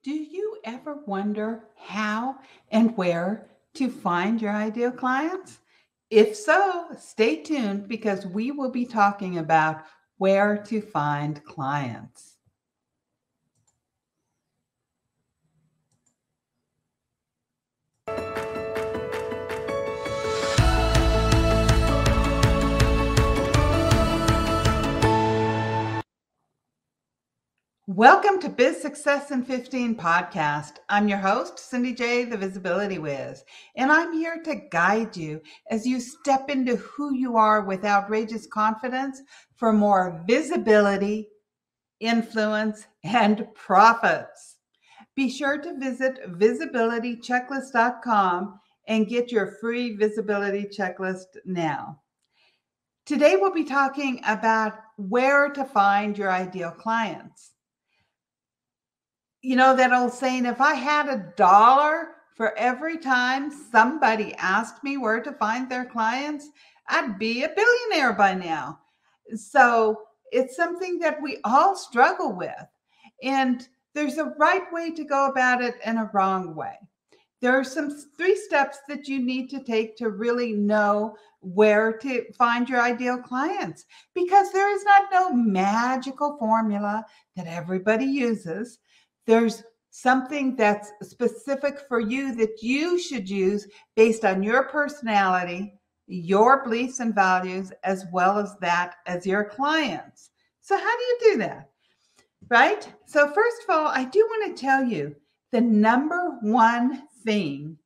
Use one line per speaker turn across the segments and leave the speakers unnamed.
Do you ever wonder how and where to find your ideal clients? If so, stay tuned because we will be talking about where to find clients. Welcome to Biz Success in 15 podcast. I'm your host, Cindy J, the Visibility Wiz, and I'm here to guide you as you step into who you are with outrageous confidence for more visibility, influence, and profits. Be sure to visit visibilitychecklist.com and get your free visibility checklist now. Today, we'll be talking about where to find your ideal clients. You know that old saying, if I had $1 for every time somebody asked me where to find their clients, I'd be a billionaire by now. So it's something that we all struggle with. And there's a right way to go about it and a wrong way. There are some 3 steps that you need to take to really know where to find your ideal clients, because there is not no magical formula that everybody uses. There's something that's specific for you that you should use based on your personality, your beliefs and values, as well as that as your clients. So how do you do that? Right? So first of all, I do want to tell you the number one thing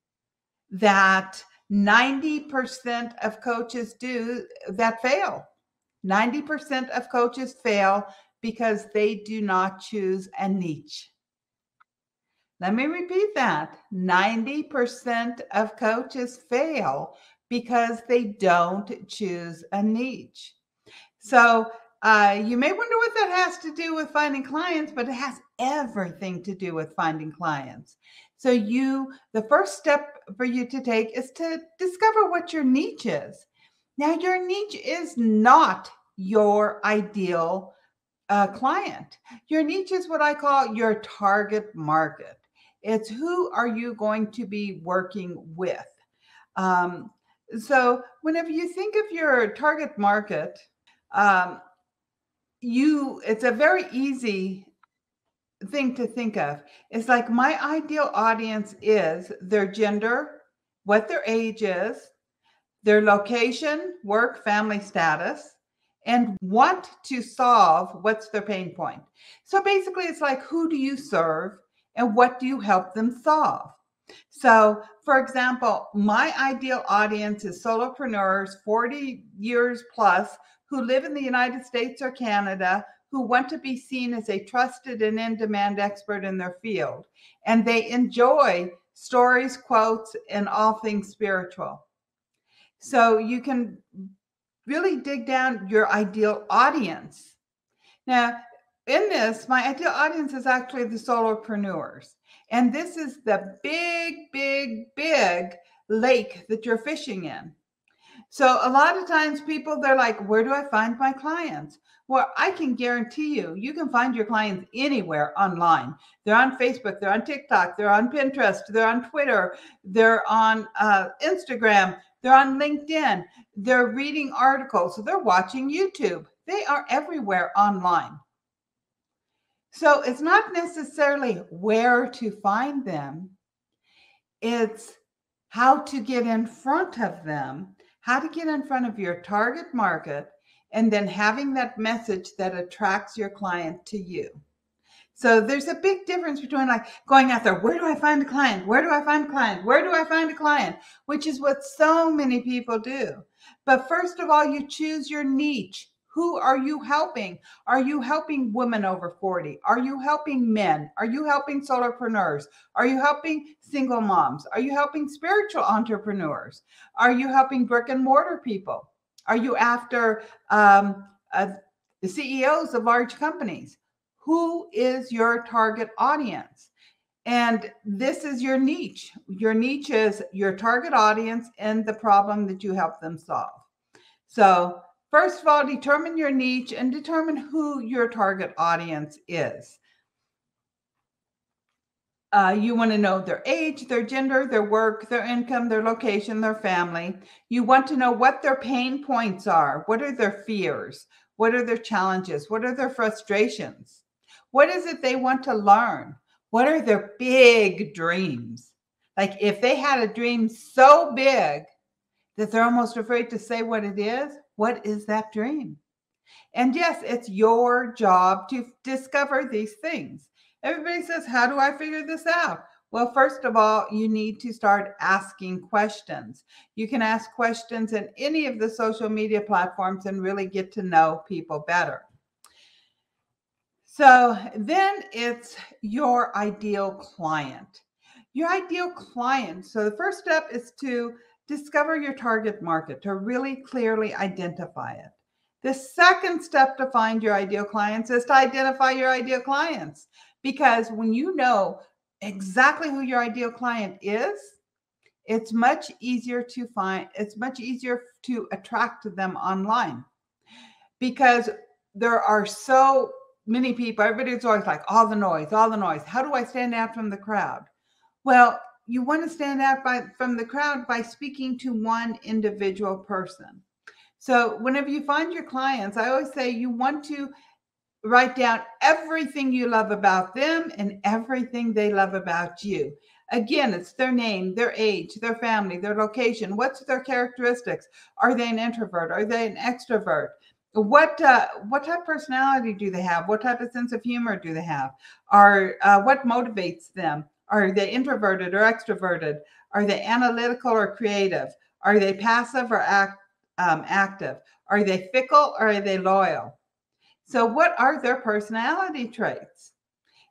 that 90% of coaches do that fail. 90% of coaches fail because they do not choose a niche. Let me repeat that. 90% of coaches fail because they don't choose a niche. So you may wonder what that has to do with finding clients, but it has everything to do with finding clients. So the first step for you to take is to discover what your niche is. Now, your niche is not your ideal client. Your niche is what I call your target market. It's who are you going to be working with. So whenever you think of your target market, um, it's a very easy thing to think of. It's like my ideal audience is their gender, what their age is, their location, work, family status, and want to solve what's their pain point. So basically, it's like, who do you serve and what do you help them solve? So, for example, my ideal audience is solopreneurs, 40 years plus, who live in the United States or Canada, who want to be seen as a trusted and in-demand expert in their field. And they enjoy stories, quotes, and all things spiritual. So you can really dig down your ideal audience. Now, in this, my ideal audience is actually the solopreneurs. And this is the big, big, big lake that you're fishing in. So a lot of times they're like, where do I find my clients? Well, I can guarantee you can find your clients anywhere online. They're on Facebook, they're on TikTok, they're on Pinterest, they're on Twitter, they're on Instagram, they're on LinkedIn, they're reading articles, they're watching YouTube. They are everywhere online. So it's not necessarily where to find them. It's how to get in front of them, how to get in front of your target market, and then having that message that attracts your client to you. So there's a big difference between like going out there, where do I find a client? Where do I find a client? Where do I find a client? Which is what so many people do. But first of all, you choose your niche. Who are you helping? Are you helping women over 40? Are you helping men? Are you helping solopreneurs? Are you helping single moms? Are you helping spiritual entrepreneurs? Are you helping brick and mortar people? Are you after the CEOs of large companies? Who is your target audience? And this is your niche. Your niche is your target audience and the problem that you help them solve. So first of all, determine your niche and determine who your target audience is. You want to know their age, their gender, their work, their income, their location, their family. You want to know what their pain points are. What are their fears? What are their challenges? What are their frustrations? What is it they want to learn? What are their big dreams? Like if they had a dream so big that they're almost afraid to say what it is, what is that dream? And yes, it's your job to discover these things. Everybody says, how do I figure this out? Well, first of all, you need to start asking questions. You can ask questions in any of the social media platforms and really get to know people better. So then it's your ideal client. Your ideal client. So the first step is to discover your target market, to really clearly identify it. The second step to find your ideal clients is to identify your ideal clients. Because when you know exactly who your ideal client is, it's much easier to find, it's much easier to attract them online. Because there are so many people, everybody's always like, all the noise, all the noise. How do I stand out from the crowd? Well, you want to stand out from the crowd by speaking to one individual person. So whenever you find your clients, I always say you want to write down everything you love about them and everything they love about you. Again, it's their name, their age, their family, their location. What's their characteristics? Are they an introvert? Are they an extrovert? What type of personality do they have? What type of sense of humor do they have? What motivates them? Are they introverted or extroverted? Are they analytical or creative? Are they passive or active? Are they fickle or are they loyal? So what are their personality traits?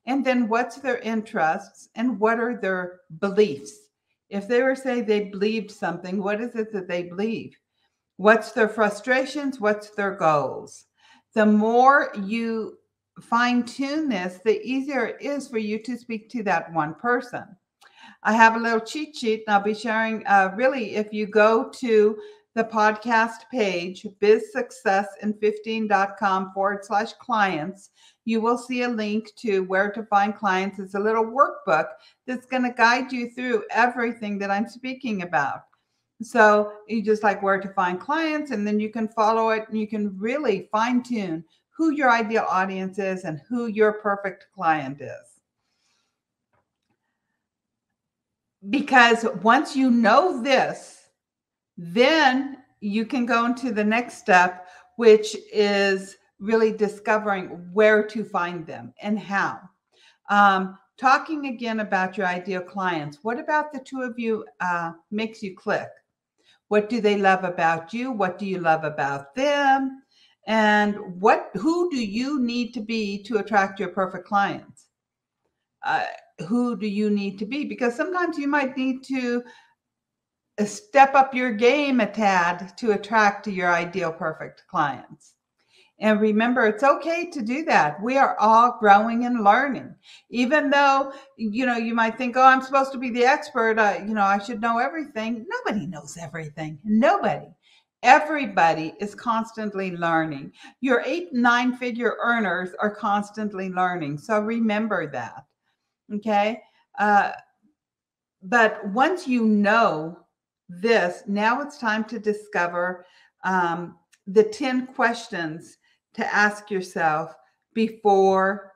And then what's their interests and what are their beliefs? If they were say they believed something, what is it that they believe? What's their frustrations? What's their goals? The more you fine tune this, the easier it is for you to speak to that one person. I have a little cheat sheet and I'll be sharing really if you go to the podcast page, bizsuccessin15.com/clients, you will see a link to where to find clients. It's a little workbook that's going to guide you through everything that I'm speaking about. So you just like where to find clients, and then you can follow it and you can really fine tune who your ideal audience is and who your perfect client is. Because once you know this, then you can go into the next step, which is really discovering where to find them and how. Talking again about your ideal clients. What about the two of you makes you click? What do they love about you? What do you love about them? And who do you need to be to attract your perfect clients? Who do you need to be? Because sometimes you might need to step up your game a tad to attract your ideal perfect clients. And remember, it's okay to do that. We are all growing and learning. Even though, you might think, oh, I'm supposed to be the expert. I should know everything. Nobody knows everything. Nobody. Everybody is constantly learning. Your 8 and 9 figure earners are constantly learning. So remember that. Okay. But once you know this, now it's time to discover the 10 questions to ask yourself before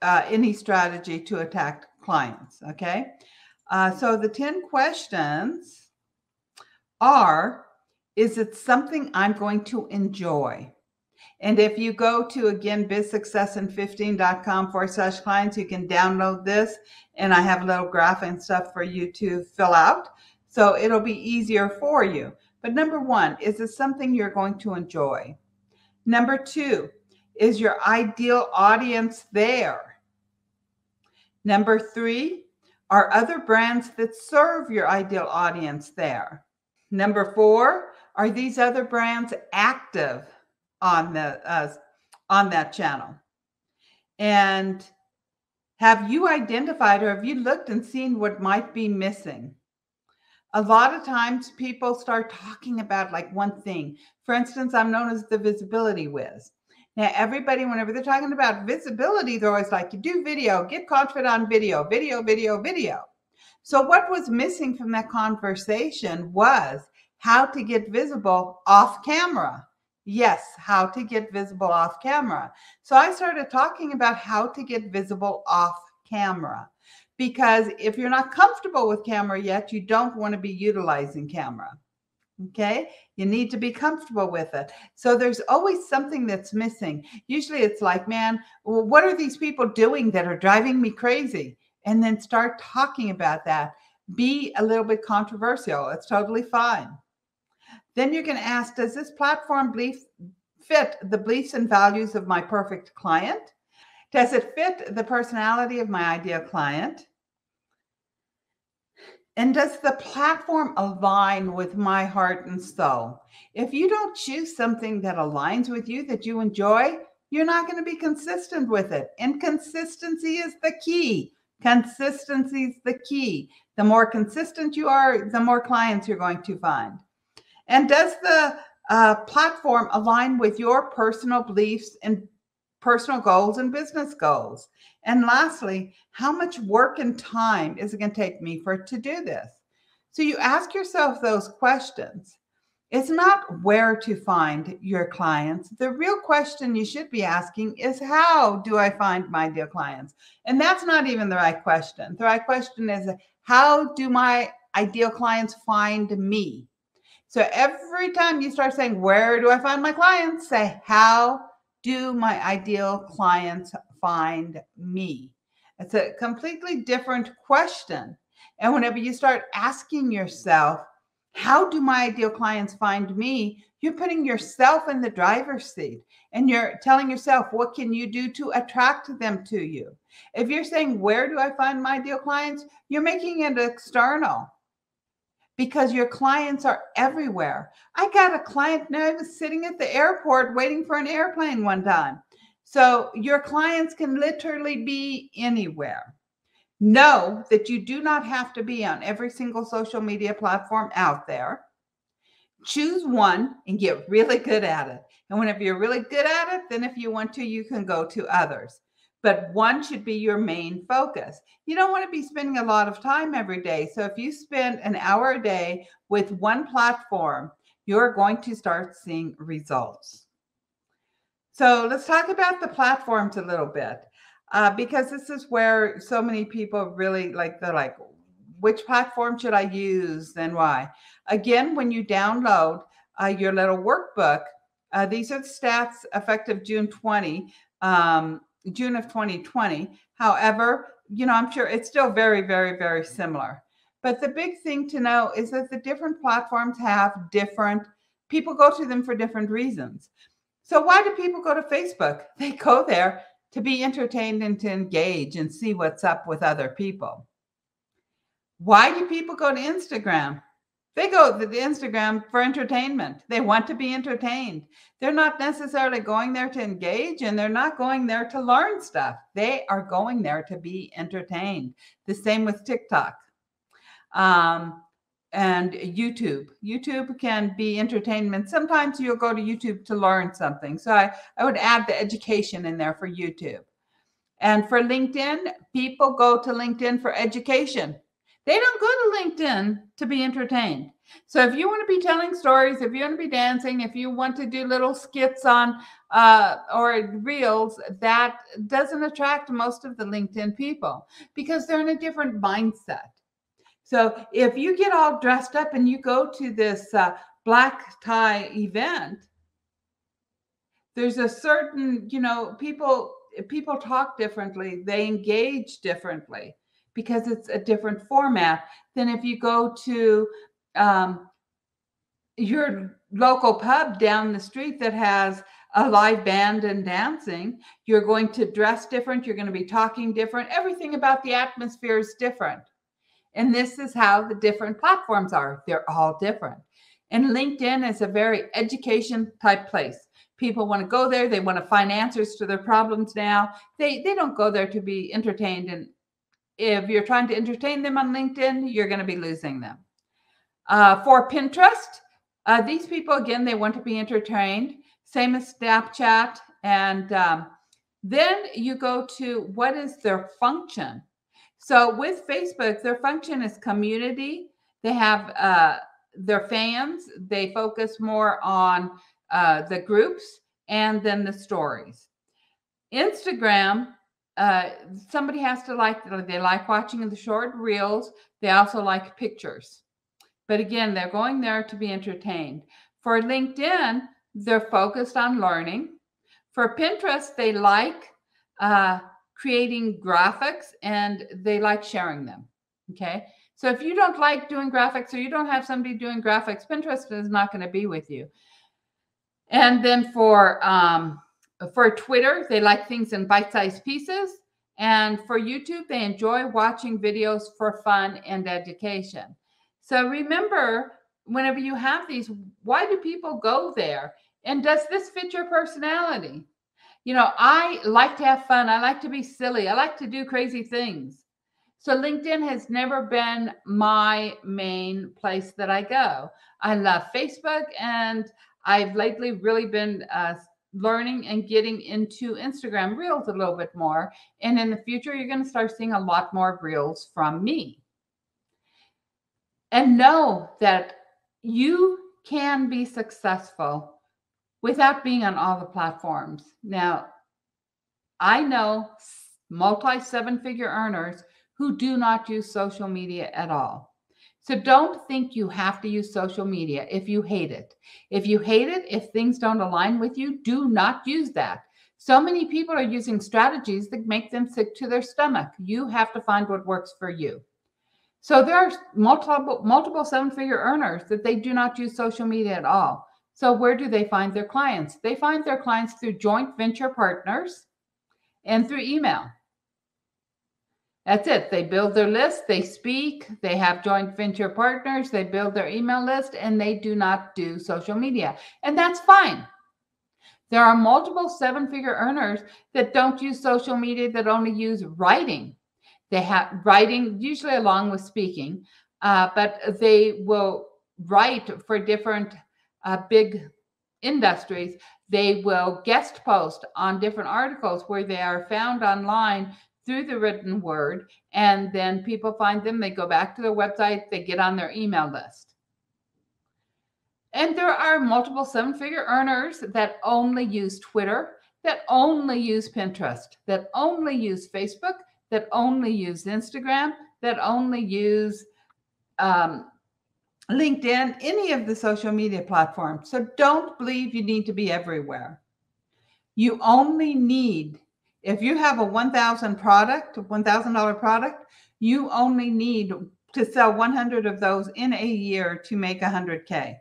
any strategy to attract clients. Okay. So the 10 questions are, is it something I'm going to enjoy? And if you go to, again, bizsuccessin15.com/clients, you can download this. And I have a little graph and stuff for you to fill out. So it'll be easier for you. But number 1, is it something you're going to enjoy? Number 2, is your ideal audience there? Number 3, are other brands that serve your ideal audience there? Number 4, are these other brands active on that channel? And have you identified or have you looked and seen what might be missing? A lot of times people start talking about like one thing. For instance, I'm known as the visibility whiz. Now, everybody, whenever they're talking about visibility, they're always like, you do video, get confident on video, video, video, video. So what was missing from that conversation was how to get visible off camera. Yes, how to get visible off camera. So I started talking about how to get visible off camera, because if you're not comfortable with camera yet, you don't want to be utilizing camera. Okay, you need to be comfortable with it. So there's always something that's missing. Usually it's like, man, well, what are these people doing that are driving me crazy? And then start talking about that. Be a little bit controversial. It's totally fine. Then you're going to ask, does this platform fit the beliefs and values of my perfect client? Does it fit the personality of my ideal client? And does the platform align with my heart and soul? If you don't choose something that aligns with you, that you enjoy, you're not going to be consistent with it. And consistency is the key. Consistency is the key. The more consistent you are, the more clients you're going to find. And does the platform align with your personal beliefs and personal goals and business goals? And lastly, how much work and time is it going to take me to do this? So you ask yourself those questions. It's not where to find your clients. The real question you should be asking is, how do I find my ideal clients? And that's not even the right question. The right question is, how do my ideal clients find me? So every time you start saying, where do I find my clients? Say, how do my ideal clients find me? It's a completely different question. And whenever you start asking yourself, how do my ideal clients find me? You're putting yourself in the driver's seat and you're telling yourself, what can you do to attract them to you? If you're saying, where do I find my ideal clients? You're making it external, because your clients are everywhere. I got a client now, I was sitting at the airport waiting for an airplane one time. So your clients can literally be anywhere. Know that you do not have to be on every single social media platform out there. Choose one and get really good at it. And whenever you're really good at it, then if you want to, you can go to others. But one should be your main focus. You don't want to be spending a lot of time every day. So if you spend an hour a day with one platform, you're going to start seeing results. So let's talk about the platforms a little bit, because this is where so many people really they're like, which platform should I use and why? Again, when you download your little workbook, these are the stats effective June of 2020. However, I'm sure it's still very, very, very similar. But the big thing to know is that the different platforms have different, people go to them for different reasons. So why do people go to Facebook? They go there to be entertained and to engage and see what's up with other people. Why do people go to Instagram? They go to the Instagram for entertainment. They want to be entertained. They're not necessarily going there to engage, and they're not going there to learn stuff. They are going there to be entertained. The same with TikTok and YouTube. YouTube can be entertainment. Sometimes you'll go to YouTube to learn something. So I would add the education in there for YouTube. And for LinkedIn, people go to LinkedIn for education. They don't go to LinkedIn to be entertained. So if you want to be telling stories, if you want to be dancing, if you want to do little skits on or reels, that doesn't attract most of the LinkedIn people because they're in a different mindset. So if you get all dressed up and you go to this black tie event, there's a certain, people talk differently. They engage differently, because it's a different format than if you go to your local pub down the street that has a live band and dancing. You're going to dress different. You're going to be talking different. Everything about the atmosphere is different. And this is how the different platforms are. They're all different. And LinkedIn is a very education type place. People want to go there. They want to find answers to their problems now. They don't go there to be entertained. And if you're trying to entertain them on LinkedIn, you're going to be losing them. For Pinterest, these people, again, they want to be entertained. Same as Snapchat And then you go to what is their function. So with Facebook, their function is community. They have their fans. They focus more on the groups and then the stories. Instagram, somebody has to like, they like watching the short reels. They also like pictures. But again, they're going there to be entertained. For LinkedIn, they're focused on learning. For Pinterest, they like creating graphics and they like sharing them. Okay. So if you don't like doing graphics or you don't have somebody doing graphics, Pinterest is not going to be with you. And then for Twitter, they like things in bite-sized pieces. And for YouTube, they enjoy watching videos for fun and education. So remember, whenever you have these, why do people go there? And does this fit your personality? You know, I like to have fun. I like to be silly. I like to do crazy things. So LinkedIn has never been my main place that I go. I love Facebook, and I've lately really been learning and getting into Instagram Reels a little bit more. And in the future, you're going to start seeing a lot more Reels from me. And know that you can be successful without being on all the platforms. Now, I know multi-seven-figure earners who do not use social media at all. So don't think you have to use social media if you hate it. If you hate it, if things don't align with you, do not use that. So many people are using strategies that make them sick to their stomach. You have to find what works for you. So there are multiple seven-figure earners that they do not use social media at all. So where do they find their clients? They find their clients through joint venture partners and through email. That's it. They build their list, they speak, they have joint venture partners, they build their email list, and they do not do social media. And that's fine. There are multiple seven-figure earners that don't use social media, that only use writing. They have writing usually along with speaking, but they will write for different big industries. They will guest post on different articles where they are found online through the written word, and then people find them, they go back to their website, they get on their email list. And there are multiple seven-figure earners that only use Twitter, that only use Pinterest, that only use Facebook, that only use Instagram, that only use LinkedIn, any of the social media platforms. So don't believe you need to be everywhere. You only need, if you have a $1,000 product, you only need to sell 100 of those in a year to make $100K.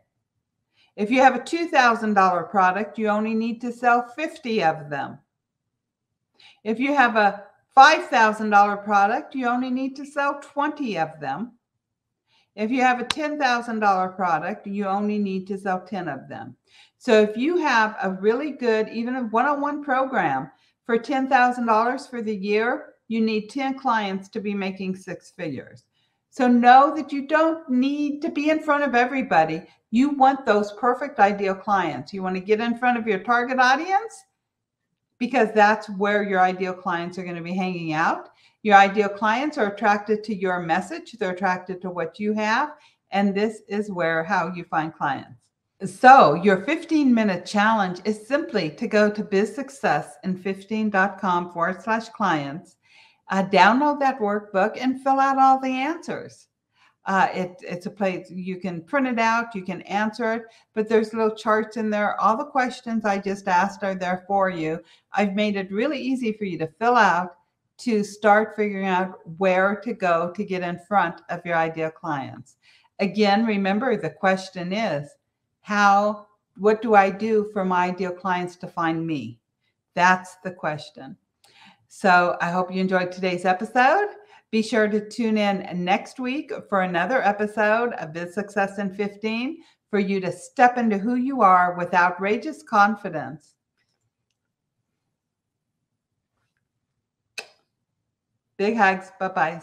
If you have a $2,000 product, you only need to sell 50 of them. If you have a $5,000 product, you only need to sell 20 of them. If you have a $10,000 product, you only need to sell 10 of them. So if you have a really good, even a one-on-one program for $10,000 for the year, you need 10 clients to be making six figures. So know that you don't need to be in front of everybody. You want those perfect ideal clients. You want to get in front of your target audience, because that's where your ideal clients are going to be hanging out. Your ideal clients are attracted to your message. They're attracted to what you have. And this is how you find clients. So your 15-minute challenge is simply to go to bizsuccessin15.com/clients, download that workbook and fill out all the answers. It's a place you can print it out, you can answer it, but there's little charts in there. All the questions I just asked are there for you. I've made it really easy for you to fill out, to start figuring out where to go to get in front of your ideal clients. Again, remember, the question is, what do I do for my ideal clients to find me? That's the question. So I hope you enjoyed today's episode. Be sure to tune in next week for another episode of Biz Success in 15 for you to step into who you are with outrageous confidence. Big hugs. Bye-bye.